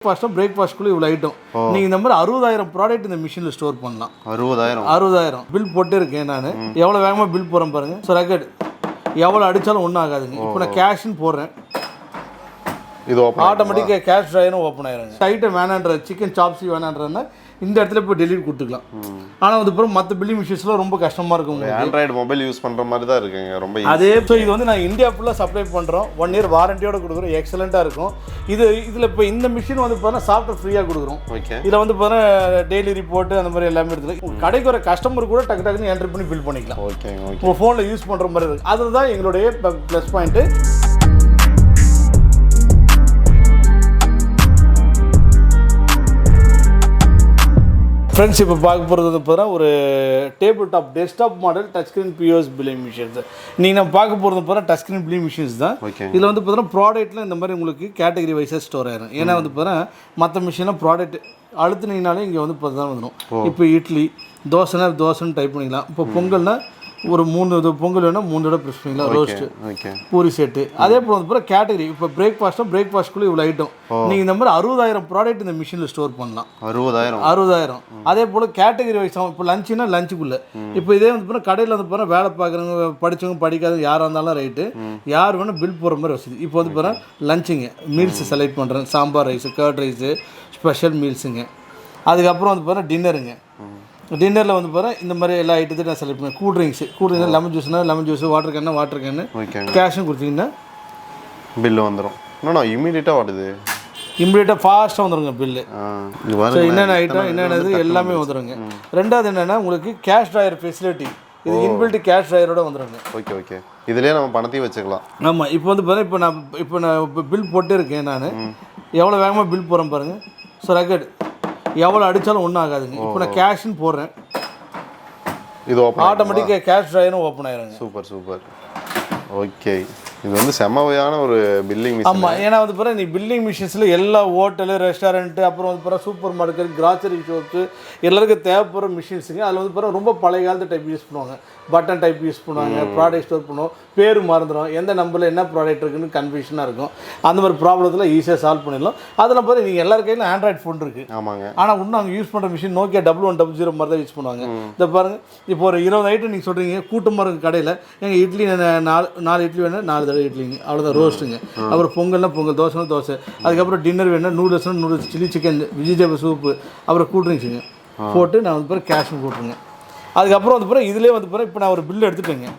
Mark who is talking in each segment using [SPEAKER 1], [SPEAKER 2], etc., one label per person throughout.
[SPEAKER 1] பிரேக்ஃபாஸ்ட்குள்ளே இவ்வளோ ஐட்டம் நீங்கள் இந்த மாதிரி 60,000 ப்ராடக்ட் இந்த மிஷினில் ஸ்டோர் பண்ணலாம். 60,000 பில் போட்டே இருக்கேன் நான். எவ்வளோ வேகமாக பில் போகிறேன் பாருங்கள். ஸோ ரெக்கார்டு எவ்வளோ அடித்தாலும் ஒன்றும் ஆகாதுங்க. இப்போ நான் கேஷ்ன்னு போடுறேன், இது ஆட்டோமேட்டிக்காக கேஷ் ட்ரையரும் ஓப்பன் ஆயிருங்க. ஐட்டம் வேணான்ற சிக்கன் சாப்ஸி வேணான்றதுனா இந்த இடத்துல இப்போ டெலிவரி கொடுத்துக்கலாம். ஆனால் வந்து அப்புறம் மற்ற பில்லிங் மிஷின்ஸ்லாம் ரொம்ப கஷ்டமாக இருக்கும்.
[SPEAKER 2] ஆண்ட்ராய்டு மொபைல் யூஸ் பண்ணுற மாதிரி தான் இருக்குங்க ரொம்ப.
[SPEAKER 1] அதே ஸோ இது வந்து நான் இந்தியா ஃபுல்லாக சப்ளை பண்ணுறோம். 1 இயர் வாரண்டியோட கொடுக்குறோம். எக்ஸலண்ட்டாக இருக்கும். இதில் இப்போ இந்த மிஷின் வந்து பார்த்தீங்கன்னா சாஃப்ட்வேர் ஃப்ரீயாக கொடுக்குறோம். இதில் வந்து பார்த்தீங்கன்னா டெய்லி ரிப்போர்ட்டு அந்த மாதிரி எல்லாமே எடுத்துக்கலாம். கடைக்கு வர கஸ்டமர் கூட டக்கு டக்குன்னு என்ட்ரி பண்ணி பில் பண்ணிக்கலாம். உங்கள் ஃபோனில் யூஸ் பண்ணுற மாதிரி இருக்குது. அதுதான் எங்களுடைய ப்ளஸ் பாயிண்ட்டு. ஃப்ரெண்ட்ஸ், இப்போ பார்க்க போகிறது வந்து பார்த்தீங்கன்னா ஒரு table top desktop model touch screen POS billing machines. நீங்கள் நம்ம பார்க்க போகிறது பார்த்தீங்கன்னா டச் ஸ்க்ரீன் பில்லிங் மிஷின்ஸ் தான். இதில் வந்து பார்த்தீங்கன்னா ப்ராடக்ட்டில் இந்த மாதிரி உங்களுக்கு கேட்டகரி வைஸாக ஸ்டோர் ஆயிரும். ஏன்னா வந்து பார்த்தீங்கன்னா மற்ற மிஷினில் ப்ராடக்ட் அழுத்துனீங்கனாலே இங்கே வந்து பார்த்தா வந்துடும். இப்போ இட்லி தோசைன்னு டைப் பண்ணிக்கலாம். இப்போ பொங்கல்னா ஒரு 3 பொங்கல் வேணால் 3 தடவை ப்ரெஸ் பண்ணிக்கலாம். Roast, puri set. அதே போல் வந்து பார்த்தா கேட்டகரி இப்போ பிரேக்ஃபாஸ்ட்குள்ளே இவ்வளோ ஐட்டம் நீங்கள் இந்த மாதிரி 60,000 ப்ராடக்ட் இந்த மிஷினில் ஸ்டோர் பண்ணலாம். 60,000. அதே போல் கேட்டகரி வைஸ் இப்போ லஞ்சுனா லஞ்சுக்குள்ளே. இப்போ இதே வந்து பார்த்தா கடையில் வந்து பார்த்தா வேலை பார்க்குறவங்க படித்தவங்க படிக்காதவங்க யாராக இருந்தாலும் ரைட்டு, யார் வேணால் பில் போடுற மாதிரி வசதி. இப்போ வந்து பார்த்தா லஞ்சுங்க மீல்ஸ் செலக்ட் பண்ணுறேன். Sambar rice, curd rice, special மீல்ஸுங்க. அதுக்கப்புறம் வந்து பார்த்தா டின்னருங்க. டின்னரில் வந்து பாரு இந்த மாதிரி எல்லா ஐட்டத்தையும் நான் செலக்ட் பண்ணேன். கூல் ட்ரிங்க்ஸ் லெமன் ஜூஸ்னா லெமன் ஜூஸ், வாட்டர் கேன்னு கேஷும் கொடுத்தீங்கன்னா
[SPEAKER 2] பில்லு வந்துடும். இன்னும் இமீடியட்டாக வருது,
[SPEAKER 1] இமீடியட்டாக ஃபாஸ்ட்டாக வந்துடுங்க பில்லு. ஸோ என்னென்ன ஐட்டம் என்னென்னது எல்லாமே வந்துடுங்க. ரெண்டாவது என்னென்னா உங்களுக்கு கேஷ் ட்ராயர் ஃபெசிலிட்டி. இது இன்பில்ட் கேஷ் ட்ராயரோட வந்துடுங்க.
[SPEAKER 2] ஓகே இதுலேயே நம்ம பணத்தையும் வச்சுக்கலாம்.
[SPEAKER 1] ஆமாம். இப்போ வந்து பாரு இப்போ நான் பில் போட்டே இருக்கேன் நான். எவ்வளோ வேகமாக பில் போகிறேன் பாருங்கள். ஸோ ரெக்கார்டு எவ்வளோ அடித்தாலும் ஒன்றும் ஆகாதுங்க. இப்போ நான் கேஷ்ன்னு போடுறேன்,
[SPEAKER 2] இது
[SPEAKER 1] ஆட்டோமேட்டிக்காக கேஷ் ட்ராயரும் ஓப்பன் ஆயிருங்க.
[SPEAKER 2] சூப்பர். ஓகே, இது வந்து செம்மவையான ஒரு பில்லிங் மிஷின்.
[SPEAKER 1] ஆமாம். ஏன்னா வந்து பாரு நீ பில்லிங் மிஷின்ஸில் எல்லா ஹோட்டலு, ரெஸ்டாரண்ட்டு, அப்புறம் வந்து பாரு சூப்பர் மார்க்கெட், கிராசரி ஷாப்ஸு எல்லாருக்கும் தேவைப்படுற மிஷின்ஸுங்க. அதில் வந்து பாரு ரொம்ப பழைய காலத்து டைப் யூஸ் பண்ணுவாங்க. பட்டன் டைப் யூஸ் பண்ணுவாங்க. ப்ராடக்ட் ஸ்டோர் பண்ணுவோம், பேர் மறந்துடும், எந்த நம்பரில் என்ன ப்ராடக்ட் இருக்குன்னு கன்ஃபியூஷனாக இருக்கும். அந்த மாதிரி ப்ராப்ளத்தில் ஈஸியாக சால்வ் பண்ணிடலாம். அதில் பாரு நீங்கள் எல்லார் கையிலும் ஆண்ட்ராய்ட் ஃபோன் இருக்குது.
[SPEAKER 2] ஆமாங்க.
[SPEAKER 1] ஆனால் இன்னும் அங்கே யூஸ் பண்ணுற மிஷின் நோக்கியா 1100 மாதிரி தான் யூஸ் பண்ணுவாங்க. இதை பாருங்கள், இப்போ ஒரு 20 ஐட்டம் நீங்கள் சொல்கிறீங்க. கூட்டமாக இருக்குது கடையில். எங்கள் இட்லி 4 இட்லி வேணும், 4 தடவை இட்லிங்க, அவ்வளோதான் ரோஸ்ட்டுங்க. அப்புறம் பொங்கல்னா பொங்கல், தோசை. அதுக்கப்புறம் டின்னர் வேணும், noodles, chilli chicken, vegetable soup, அப்புறம் கூல் ட்ரிங்க்ஸுங்க போட்டு நான் வந்து பாரு கேஷும் போட்டுருங்க. அதுக்கப்புறம் வந்து பாரு இதிலே வந்து பாரு இப்போ நான் ஒரு பில் எடுத்துட்டேங்க.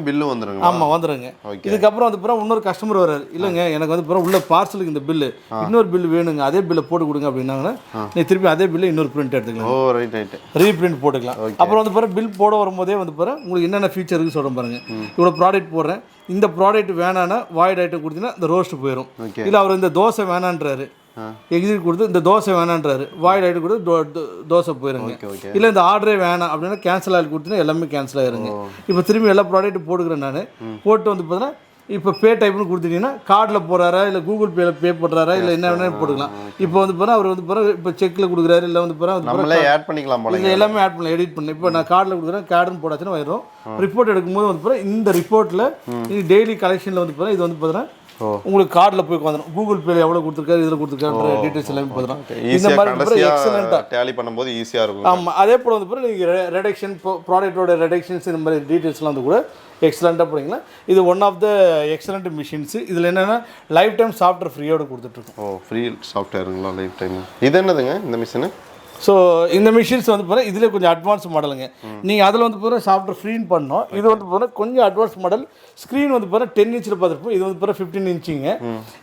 [SPEAKER 2] பில்லு வந்துருங்க.
[SPEAKER 1] ஆமாம் வந்துடுங்க. இதுக்கப்புறம் வந்து பாரு இன்னொரு கஸ்டமர் வர்றாரு. இல்லைங்க எனக்கு வந்து பாரு உள்ள பார்சலுக்கு இந்த பில்லு இன்னொரு பில்லு வேணுங்க, அதே பில்லை போட்டு கொடுங்க அப்படின்னாங்கன்னா நீ திருப்பி அதே பில்லை இன்னொரு பிரிண்ட் எடுத்துக்கலாம். ரீபிரிண்ட் போட்டுக்கலாம். அப்புறம் வந்து பாரு பில் போட வரும்போதே வந்து பாரு உங்களுக்கு என்னென்ன ஃபீச்சர் இருக்குன்னு சொல்கிறேன் பாருங்க. இவ்வளோ ப்ராடக்ட் போடுறேன், இந்த ப்ராடக்ட் வேணான்னா வாய்ட் ஐட்டம் கொடுத்தீங்கன்னா இந்த ரோஸ்ட் போயிடும். இல்லை அவர் இந்த தோசை வேணான்றாரு, எக்ஸிட் கொடுத்து இந்த தோசை வேணான்றாரு, வாய்ட் ஆகிட்டு கொடுத்து தோசை போயிருங்க. இல்லை இந்த ஆர்டரே வேணாம் அப்படின்னா கேன்சல் ஆகி கொடுத்தீங்கன்னா எல்லாமே கேன்சல் ஆயிருங்க. இப்போ திரும்பி எல்லா ப்ராடக்ட்டும் போட்டுக்கிறேன் நான். போட்டு வந்து பார்த்தீங்கன்னா இப்போ பே டைப்னு கொடுத்துட்டீங்கன்னா கார்டில் போடுறாரா இல்லை கூகுள் பேல பே பண்ணுறாரா இல்லை என்ன வேணாலும் போட்டுக்கலாம். இப்போ வந்து பார்த்தா அவர் வந்து பார்த்தா இப்போ செக்கில் கொடுக்குறாரு, இல்லை வந்து பார்த்தா
[SPEAKER 2] ஆட் பண்ணிக்கலாம்,
[SPEAKER 1] எல்லாமே ஆட் பண்ணலாம், எடிட் பண்ணி. இப்போ நான் கார்டில் கொடுக்குறேன், கார்டுன்னு போடாச்சுன்னா வரும். ரிப்போர்ட் எடுக்கும்போது வந்து பார்த்தா இந்த ரிப்போர்ட்டில் டெய்லி கலெக்ஷனில் வந்து பார்த்தா இது வந்து பார்த்தீங்கன்னா உங்களுக்கு கார்டில் போய் வந்துடும். கூகுள் பேல எவ்வளோ கொடுத்துருக்காரு, இதில் கொடுத்துருக்காரு டீட்டெயில்ஸ் எல்லாமே பார்த்துடும். இந்த மாதிரி எக்ஸலண்ட்டாக டேலி பண்ணும்போது ஈஸியாக இருக்கும். ஆமாம். அதே போல் வந்து பாருங்கள் நீங்கள் ரெடக்ஷன் ப்ராடக்டோட ரெடக்ஷன்ஸ் இந்த மாதிரி டீட்டெயில்ஸ்லாம் வந்து கூட எக்ஸலண்ட்டாக போனீங்களா. இது one of the excellent machines. இதில் என்னென்னா லைஃப் டைம் சாஃப்ட்வேர் ஃப்ரீயோடு கொடுத்துட்ருக்கோம்.
[SPEAKER 2] ஃப்ரீ சாஃப்ட்வேருங்களா லைஃப் டைம்? இது என்னதுங்க இந்த மிஷினு?
[SPEAKER 1] ஸோ இந்த மிஷின்ஸ் வந்து பார்த்தா இதில் கொஞ்சம் அட்வான்ஸ் மாடலுங்க. நீங்கள் அதில் வந்து பார்த்தா சாஃப்ட்வேர் ஃப்ரீன்னு பண்ணோம். இது வந்து பார்த்தா கொஞ்சம் அட்வான்ஸ் மாடல். ஸ்க்ரீன் வந்து பார்த்தா 10 இன்ச்சில் பார்த்துருப்போம். இது வந்து பார்த்தா 15 இன்ச்சுங்க.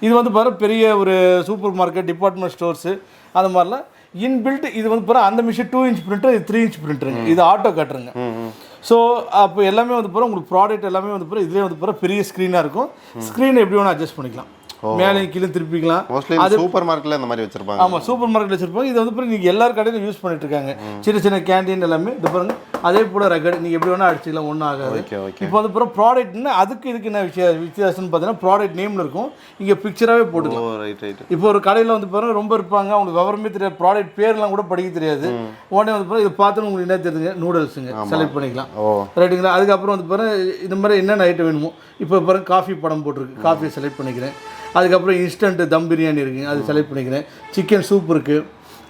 [SPEAKER 1] இது வந்து பார்த்தா பெரிய ஒரு சூப்பர் மார்க்கெட், டிபார்ட்மெண்ட் ஸ்டோர்ஸு அது மாதிரிலாம் இன்பில்ட். இது வந்து பார்த்தா அந்த மிஷின் 2 இன்ச் பிரிண்டர், இது 3 இன்ச் பிரிண்டருங்க. இது ஆட்டோ கட்டுருங்க. ஸோ அப்போ எல்லாமே வந்து பார்த்தா உங்களுக்கு ப்ராடக்ட் எல்லாமே வந்து பார்த்தா இதிலே வந்து பார்த்தா பெரிய ஸ்க்ரீனாக இருக்கும். ஸ்க்ரீன் எப்படி வேணால் அட்ஜஸ்ட் பண்ணிக்கலாம், மேலே கீழே திருப்பிக்கலாம்.
[SPEAKER 2] அது சூப்பர் மார்க்கெட்டில் இந்த மாதிரி வச்சிருப்பாங்க.
[SPEAKER 1] ஆமாம், சூப்பர் மார்க்கெட்டில் வச்சிருப்பாங்க. இது வந்து நீங்கள் எல்லார் கடையிலும் யூஸ் பண்ணிட்டு இருக்காங்க. சின்ன கேண்டீன் எல்லாமே இது பாருங்க அதே போல் ரெக்கார்டு நீங்கள் எப்படி வேணால் அடிச்சிக்கலாம், ஒன்றும் ஆகாது. இப்போ வந்து அப்புறம் ப்ராடக்ட்னா அதுக்கு இதுக்கு என்ன வித்தியாசம்னு பார்த்தீங்கன்னா ப்ராடக்ட் நேமில் இருக்கும், இங்கே பிக்சராகவே போட்டுக்கலாம். இப்போ ஒரு கடையில் வந்து பாருங்கள் ரொம்ப இருப்பாங்க, அவங்களுக்கு விவரமே தெரியாது, ப்ராடக்ட் பேர்லாம் கூட படிக்க தெரியாது. உடனே வந்து பாருங்கள் இதை பார்த்து உங்களுக்கு என்ன தெரியுதுங்க, நூடுல்ஸுங்க செலக்ட் பண்ணிக்கலாம், ரைட்டுங்களா. அதுக்கப்புறம் வந்து பாருங்கள் இந்த மாதிரி என்னென்ன ஐட்டம் வேணுமோ, இப்போ பாருங்கள் காஃபி படம் போட்டிருக்கு, காஃபியை செலக்ட் பண்ணிக்கிறேன். அதுக்கப்புறம் இன்ஸ்டன்ட் தம் பிரியாணி இருக்குங்க, அது செலக்ட் பண்ணிக்கிறேன். சிக்கன் சூப் இருக்குது,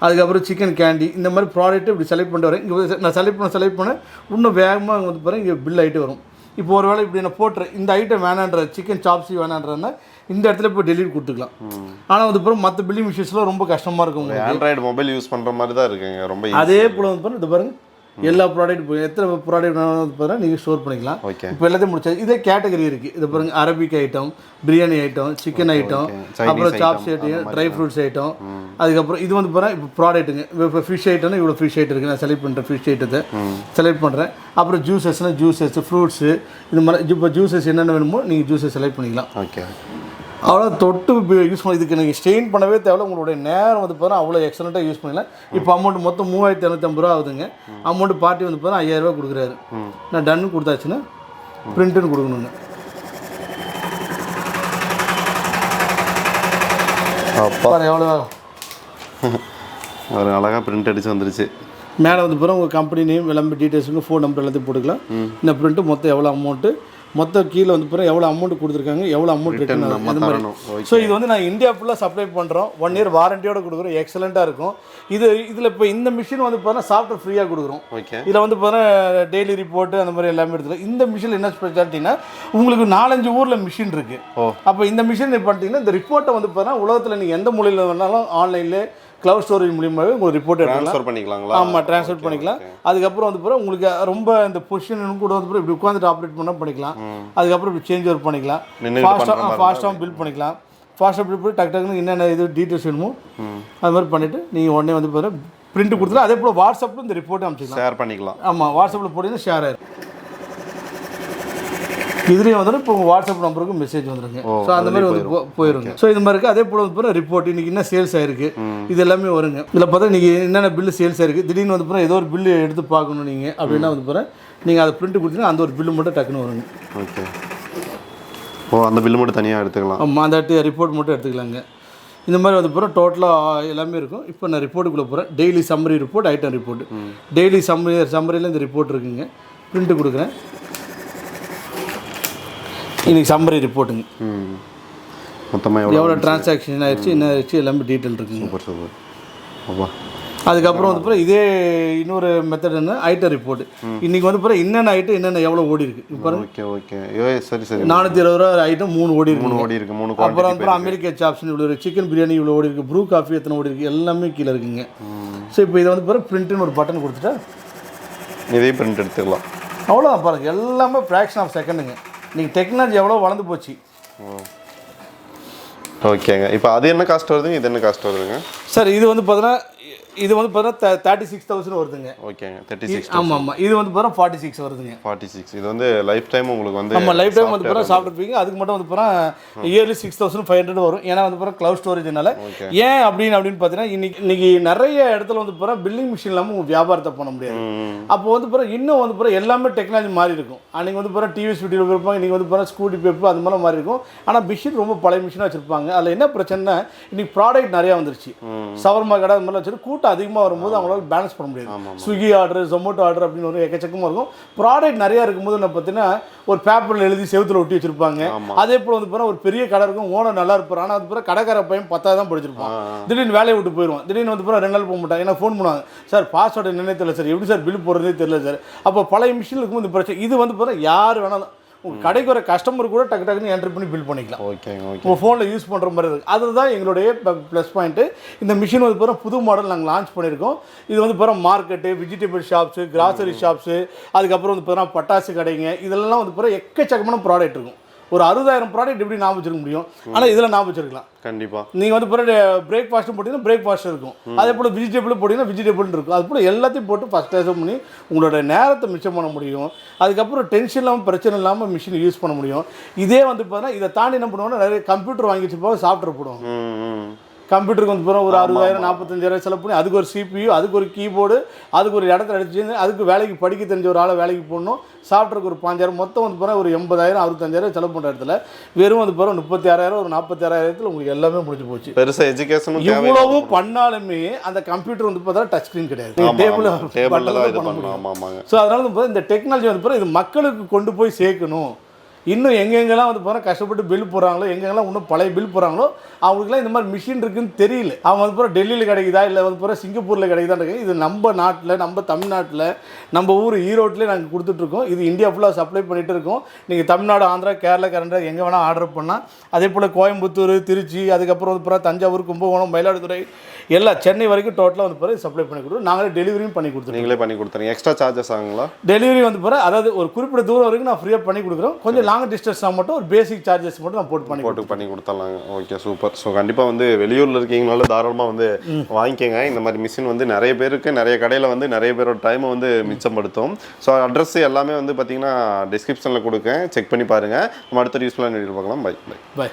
[SPEAKER 1] அதுக்கப்புறம் சிக்கன் கேண்டி, இந்த மாதிரி ப்ராடக்ட்டு இப்படி செலக்ட் பண்ணிட்டு வரேன். இங்கே நான் செலக்ட் பண்ண இன்னும் வேகமாக வந்து பாருங்கள் இங்கே பில் ஆகிட்டு வரும். இப்போ ஒரு வேளை இப்படி நான் போட்டுறேன், இந்த ஐட்டம் வேணான்ற சிக்கன் சாப்ஸி வேணான்றதுனா இந்த இடத்துல இப்போ டெலிவரி கொடுத்துக்கலாம். ஆனால் வந்து அப்புறம் மற்ற பில்லிங் மிஷின்ஸ்லாம் ரொம்ப கஷ்டமாக இருக்கும்.
[SPEAKER 2] ஆண்ட்ராய்டு மொபைல் யூஸ் பண்ணுற மாதிரி தான் இருக்குங்க ரொம்ப.
[SPEAKER 1] அதே போல் வந்து பாருங்கள், இது பாருங்கள் எல்லா ப்ராடக்ட் போய் எத்தனை ப்ராடக்ட் வேணாலும் நீங்கள் ஸ்டோர் பண்ணிக்கலாம். இப்போ எல்லாத்தையும் முடிச்சாது. இதே கேட்டகரி இருக்குது. இது பாருங்கள் Arabic item, biryani item, chicken item, அப்புறம் chops item, dry fruits item. அதுக்கப்புறம் இது வந்து பாருங்கள் இப்போ ப்ராடக்ட்டுங்க. இப்போ ஃபிஷ் ஐட்டம்னா இவ்வளோ ஃபிஷ் ஐட்டம் இருக்குது, நான் செலக்ட் பண்ணுறேன், ஃபிஷ் ஐட்டத்தை செலக்ட் பண்ணுறேன். அப்புறம் ஜூஸஸ்னால் ஜூஸஸ், ஃப்ரூட்ஸு, இது மாதிரி இப்போ ஜூஸஸ் என்னென்ன வேணுமோ நீங்கள் ஜூஸஸ் செலக்ட் பண்ணிக்கலாம்.
[SPEAKER 2] ஓகே,
[SPEAKER 1] அவ்வளோ தொட்டு யூஸ் பண்ணி இதுக்கு நீங்கள் ஸ்டெயின் பண்ணவே தேவை. உங்களுடைய நேரம் வந்து பார்த்தா அவ்வளோ எக்ஸலண்ட்டாக யூஸ் பண்ணிக்கலாம். இப்போ அமௌண்ட் மொத்தம் 3250 ரூபா ஆகுதுங்க. அமௌண்ட் பார்ட்டி வந்து பார்த்தா 5000 ரூபா கொடுக்குறாரு. நான் டன்னு கொடுத்தாச்சுன்னா பிரிண்ட்டுன்னு கொடுக்கணுங்க.
[SPEAKER 2] அப்பா
[SPEAKER 1] எவ்வளோ
[SPEAKER 2] ஒரு அழகாக பிரிண்ட் அடித்து வந்துருச்சு.
[SPEAKER 1] மேலே வந்து போகிறோம் உங்கள் கம்பெனி நேம் எல்லாமே டீட்டெயில்ஸுங்க, ஃபோன் நம்பர் எல்லாத்தையும் போட்டுக்கலாம். இந்த பிரிண்ட்டு மொத்தம் எவ்வளோ அமௌண்ட்டு, மொத்தம் கீழே வந்து போகிறோம் எவ்வளோ அமௌண்ட் கொடுத்துருக்காங்க, எவ்வளோ அமௌண்ட் ரிட்டர்ன் ஆகும் அந்த மாதிரி. ஸோ இது வந்து நான் இந்தியா ஃபுல்லாக சப்ளை பண்ணுறோம். 1 இயர் வாரண்டியோடு கொடுக்குறோம். எக்ஸலண்ட்டாக இருக்கும். இதில் இப்போ இந்த மிஷின் வந்து பார்த்தீங்கன்னா சாஃப்ட்வேர் ஃப்ரீயாக கொடுக்குறோம். இதில் வந்து பார்த்தீங்கன்னா டெய்லி ரிப்போர்ட்டு அந்த மாதிரி எல்லாமே எடுத்துக்கலாம். இந்த மிஷின் என்ன ஸ்பெஷாலிட்டினா உங்களுக்கு 4-5 ஊரில் மிஷின் இருக்குது. அப்போ இந்த மிஷின் பண்ணிட்டீங்கன்னா இந்த ரிப்போர்ட்டை வந்து பார்த்தீங்கன்னா உலகத்தில் நீங்கள் எந்த மூலையில் வேணாலும் ஆன்லைனில் க்ளவுட் ஸ்டோரேஜ் மூலியமாகவே உங்களுக்கு ரிப்போர்ட் ட்ரான்ஸ்ஃபர்
[SPEAKER 2] பண்ணிக்கலாங்களா?
[SPEAKER 1] ஆமாம், ட்ரான்ஸ்ஃபர் பண்ணிக்கலாம். அதுக்கப்புறம் வந்து பிறகு உங்களுக்கு ரொம்ப இந்த பொசிஷன் கூட வந்து பிறகு இப்படி உட்காந்துட்டு ஆப்ரேட் பண்ணால் பண்ணிக்கலாம். அதுக்கப்புறம் இப்படி சேஞ்ச் ஓவர் பண்ணிக்கலாம். ஃபாஸ்ட்டாகவும் பில்ட் பண்ணிக்கலாம். ஃபாஸ்ட்டாக பில்ட் பண்ணி டக்குன்னு என்னென்ன இது டீட்டெயில்ஸ் வேணுமோ அது மாதிரி பண்ணிவிட்டு நீங்கள் உடனே வந்து பிறகு பிரிண்ட் கொடுத்துட்டு அதே போல் வாட்ஸ்அப்பில் இந்த ரிப்போர்ட்டை அமைச்சிக்கலாம்,
[SPEAKER 2] ஷேர் பண்ணிக்கலாம்.
[SPEAKER 1] ஆமாம், வாட்ஸ்அப்பில் போட்டிங்கன்னா ஷேர் ஆயிடும். இதுலேயும் வந்துடும் இப்போ உங்கள் வாட்ஸ்அப் நம்பருக்கு மெசேஜ் வந்துடுங்க. ஸோ அந்த மாதிரி வந்து போயிருங்க. ஸோ இது மாதிரி இருக்குது. அதே போல் வந்து ரிப்போர்ட் இன்றைக்கி என்ன சேல்ஸ் ஆயிருக்கு இது எல்லாமே வருங்க. இதில் பார்த்தா நீங்கள் என்னென்ன பில்லு சேல்ஸ் ஆயிருக்கு, திடீர்னு வந்து போகிறேன் ஏதோ ஒரு பில்லு எடுத்து பார்க்கணும் நீங்கள் அப்படின்னா வந்து போகிறேன் நீங்கள் அதை பிரிண்ட் கொடுத்தீங்கன்னா அந்த ஒரு பில்லு மட்டும் டக்குன்னு வருங்க.
[SPEAKER 2] ஓகே, ஓ அந்த பில்லு மட்டும் தனியாக எடுத்துக்கலாம்.
[SPEAKER 1] ஆமாம், அந்த ரிப்போர்ட் மட்டும் எடுத்துக்கலாங்க. இந்த மாதிரி வந்து போகிறோம் டோட்டலாக எல்லாமே இருக்கும். இப்போ நான் ரிப்போர்ட்டுக்குள்ளே போகிறேன். Daily summary report, item report. Daily சம்மரியில் இந்த ரிப்போர்ட் இருக்குங்க. பிரிண்ட்டு கொடுக்குறேன். இன்றைக்கி சம்மரி ரிப்போர்ட்டுங்க.
[SPEAKER 2] மொத்தமாக
[SPEAKER 1] எவ்வளோ டிரான்சாக்ஷன் ஆயிடுச்சு, என்ன ஆயிடுச்சு எல்லாமே டீட்டெயில் இருக்குங்க.
[SPEAKER 2] Super super. அப்பா
[SPEAKER 1] அதுக்கப்புறம் வந்து பிறகு இதே இன்னொரு மெத்தட் என்ன ஐட்டம் ரிப்போர்ட். இன்றைக்கி வந்து பிறகு என்னென்ன ஐட்டம் என்னென்ன எவ்வளோ ஓடி இருக்குது இப்போ.
[SPEAKER 2] ஓகே ஓகே, சரி சரி.
[SPEAKER 1] 420 ரூபா ஐட்டம் 3 ஓடி இருக்கு.
[SPEAKER 2] 3 ஓடி இருக்குது. 3
[SPEAKER 1] அப்புறம் அமெரிக்கா சாப்ஸ்னு இவ்வளோ இருக்குது, சிக்கன் பிரியாணி இவ்வளோ ஓடி இருக்குது, ப்ரூ காஃபி எத்தனை ஓடி இருக்குது எல்லாமே கீழே இருக்குங்க. ஸோ இப்போ இதை வந்து பிறகு பிரிண்ட்டுன்னு ஒரு பட்டன் கொடுத்துட்டா
[SPEAKER 2] இதையும் பிரிண்ட் எடுத்துக்கலாம்.
[SPEAKER 1] அவ்வளோதான் பாருங்கள், எல்லாமே ஃப்ராக்ஷன் ஆஃப் செகண்டுங்க. நீங்கள் டெக்னாலஜி எவ்வளோ வளர்ந்து போச்சு.
[SPEAKER 2] ஓகேங்க, இப்போ அது என்ன காஸ்ட் வருதுங்க, இது என்ன காஸ்ட் வருதுங்க
[SPEAKER 1] சார்? இது வந்து பார்த்தீங்கன்னா 36,000 வருதுங்க.
[SPEAKER 2] ஓகேங்க, 36.
[SPEAKER 1] ஆமாம் ஆமாம், இது வந்து பார்த்தா 46 வருதுங்க.
[SPEAKER 2] 46. இது வந்து லைஃப் டைம் உங்களுக்கு வந்து
[SPEAKER 1] ஆமாம், லைஃப் டைம் வந்து பார்த்தா சாப்பிட்ருப்பீங்க. அதுக்கு மட்டும் வந்து பார்த்தா இயர்லி 6500 வரும். ஏன்னா வந்து பார்த்தா க்ளவுட் ஸ்டோரேஜ்னால. ஏன் அப்படின்னு பார்த்தீங்கன்னா இன்னைக்கு நிறைய இடத்துல வந்து பார்த்தா பில்லிங் மிஷின் இல்லாமல் உங்கள் வியாபாரத்தை பண்ண முடியாது. அப்போ வந்து பார்த்தா இன்னும் வந்து பார்த்தா எல்லாமே டெக்னாலஜி மாறி இருக்கும். அன்றைக்கி வந்து பார்த்தா டிவி ஸ்டுடியோவில் இருப்பாங்க, இன்றைக்கி வந்து பார்த்தா ஸ்கூட்டி பேப்பர் அது மாதிரி மாறி இருக்கும். ஆனால் மிஷின் ரொம்ப பழைய மிஷினாக வச்சுருப்பாங்க. அதில் என்ன பிரச்சனைனா இன்னைக்கு ப்ராடக்ட் நிறையா வந்துருச்சு. சவர்மா கடை அது மாதிரிலாம் வச்சுட்டு கூட்டம் அதிகமாக வரும்போது அவங்களால பேலன்ஸ் பண்ண முடியாது. ஸ்விக்கி ஆர்டர், ஜொமேட்டோ ஆர்டர் அப்படின்னு ஒரு எக்கச்சக்கமாக இருக்கும். ப்ராடக்ட் நிறையா இருக்கும்போது நான் பார்த்தீங்கன்னா ஒரு பேப்பரில் எழுதி செவுத்தில் ஒட்டி வச்சிருப்பாங்க. அதே போல் வந்து பார்த்தா ஒரு பெரிய கடை இருக்கும், ஓனர் நல்லா இருப்பார். ஆனால் அது பிறகு கடைக்கார பையன் 10 தான் படிச்சிருப்பான். திடீர்னு வேலையை விட்டு போயிடுவான். திடீர்னு வந்து பிறகு 2 நாள் போக மாட்டாங்க. எனக்கு ஃபோன் பண்ணுவாங்க, சார் பாஸ்வேர்டு என்னன்னே தெரியல சார், எப்படி சார் பில் போடுறதே தெரியல சார். அப்போ பழைய மிஷினில் இருக்கும் இந்த பிரச்சனை. இது வந்து பார்த்தா யார் வேணாலும் உங்கள் கடைக்கு வர கஸ்டமர் கூட டக்குன்னு என்ட்ரி பண்ணி பில் பண்ணிக்கலாம்.
[SPEAKER 2] ஓகே ஓகே,
[SPEAKER 1] உங்கள் ஃபோனில் யூஸ் பண்ணுற மாதிரி இருக்குது. அதுதான் எங்களுடைய ப்ளஸ் பாயிண்ட்டு. இந்த மிஷின் வந்து பிறகு புது மாடல் நாங்கள் லான்ச் பண்ணியிருக்கோம். இது வந்து பிறகு market, vegetable shops, grocery shops, அதுக்கப்புறம் வந்து பிறகு பட்டாசு கடைங்க, இதெல்லாம் வந்து பிறகு எக்கச்சக்கமான ப்ராடக்ட் இருக்கும். ஒரு 60,000 ப்ராடக்ட் எப்படி ஞாபகம் வச்சிருக்க முடியும்? ஆனால் இதில் ஞாபகம் வச்சிருக்கலாம்.
[SPEAKER 2] கண்டிப்பாக
[SPEAKER 1] நீங்கள் வந்து பிறகு பிரேக்ஃபாஸ்ட்டும் போட்டிங்கன்னா பிரேக்ஃபாஸ்ட் இருக்கும். அதே போல் வெஜிடபிள் போட்டிங்கன்னா வெஜிடபிள் இருக்கும். அது போல் எல்லாத்தையும் போட்டு ஃபஸ்ட் கிளாஸ் பண்ணி உங்களோட நேரத்தை மிச்சம் பண்ண முடியும். அதுக்கப்புறம் டென்ஷன் இல்லாமல் பிரச்சனை இல்லாமல் மிஷின் யூஸ் பண்ண முடியும். இதே வந்து பார்த்தீங்கன்னா இதை தாண்டி என்ன பண்ணுவாங்கன்னா நிறைய கம்ப்யூட்டர் வாங்கி வச்சுருப்பாங்க, சாஃப்ட்வேர் போடுவாங்க. கம்ப்யூட்டருக்கு வந்து போகிறோம் ஒரு 60,000 45,000 செலவு பண்ணி அதுக்கு ஒரு CPU, அதுக்கு ஒரு கீபோர்டு, அதுக்கு ஒரு இடத்துல அடிச்சு, அதுக்கு வேலைக்கு படிக்க தெரிஞ்ச ஒரு ஆளை வேலைக்கு போடணும், சாஃப்ட்வேருக்கு ஒரு 5,000, மொத்தம் வந்து போகிறோம் ஒரு 80,000 65,000 செலவு பண்ணுற இடத்துல வெறும் வந்து போகிறோம் 36,000 ஒரு 46,000 உங்களுக்கு எல்லாமே முடிஞ்சு போச்சு.
[SPEAKER 2] பெருசாக எஜுகேஷனும்
[SPEAKER 1] இவ்வளவு பண்ணாலுமே அந்த கம்ப்யூட்டர் வந்து பார்த்தா டச் ஸ்க்ரீன் கிடையாது, டேபிளில் தான் இது பண்ணணும். ஸோ அதனால வந்து இந்த டெக்னாலஜி வந்து போகிறோம் இது மக்களுக்கு கொண்டு போய் சேர்க்கணும். இன்னும் எங்கெங்கெல்லாம் வந்து போகிறோம் கஷ்டப்பட்டு பில் போடுறாங்களோ, எங்கெங்கெல்லாம் இன்னும் பழைய பில் போடுறாங்களோ அவங்களுக்குலாம் இந்த மாதிரி மிஷின் இருக்குன்னு தெரியல. அவங்க வந்து போகிற டெல்லியில் கிடைக்குதா இல்லை வந்து போகிற சிங்கப்பூரில் கிடைக்குதான் இருக்கு. இது நம்ம நாட்டில், நம்ம தமிழ்நாட்டில், நம்ம ஊர் ஈரோட்லேயே நாங்கள் கொடுத்துட்ருக்கோம். இது இந்தியா ஃபுல்லாக சப்ளை பண்ணிகிட்டு இருக்கோம். நீங்கள் தமிழ்நாடு, ஆந்திரா, கேரளா, கர்நாடகா எங்கே வேணால் ஆர்டர் பண்ணால், அதே போல் கோயம்புத்தூர், திருச்சி, அதுக்கப்புறம் வந்து போகிற தஞ்சாவூர், கும்பகோணம், மயிலாடுதுறை, எல்லாம் சென்னை வரைக்கும் டோட்டலாக வந்து போகிற சப்ளை பண்ணி கொடுத்துருவோம். நாங்களே டெலிவரியும் பண்ணி கொடுத்துருவோம்.
[SPEAKER 2] நீங்களே பண்ணி கொடுத்துருங்க. எக்ஸ்ட்ரா சார்ஜஸ் ஆகுங்களா?
[SPEAKER 1] டெலிவரி வந்து போகிற அதாவது ஒரு குறிப்பிட்ட தூரம் வரைக்கும் நான் ஃப்ரீயாக பண்ணி கொடுக்குறோம். கொஞ்சம் லாங் டிஸ்டன்ஸ்னால் மட்டும் ஒரு பேசிக் சார்ஜஸ் மட்டும் நான் போட்டு
[SPEAKER 2] பண்ணி கொடுத்துடலாங்க. Okay, super. ஸோ கண்டிப்பாக வந்து வெளியூரில் இருக்கீங்கனால தாராளமாக வந்து வாங்கிக்கோங்க. இந்த மாதிரி மிஷின் வந்து நிறைய பேருக்கு நிறைய கடையில் வந்து நிறைய பேரோட டைமை வந்து மிச்சப்படுத்தும். ஸோ அட்ரஸ் எல்லாமே வந்து பார்த்தீங்கன்னா டிஸ்கிரிப்ஷனில் கொடுக்கேன், செக் பண்ணி பாருங்கள். நம்ம அடுத்த யூஸ்ஃபுல்லாக பார்க்கலாம். பை.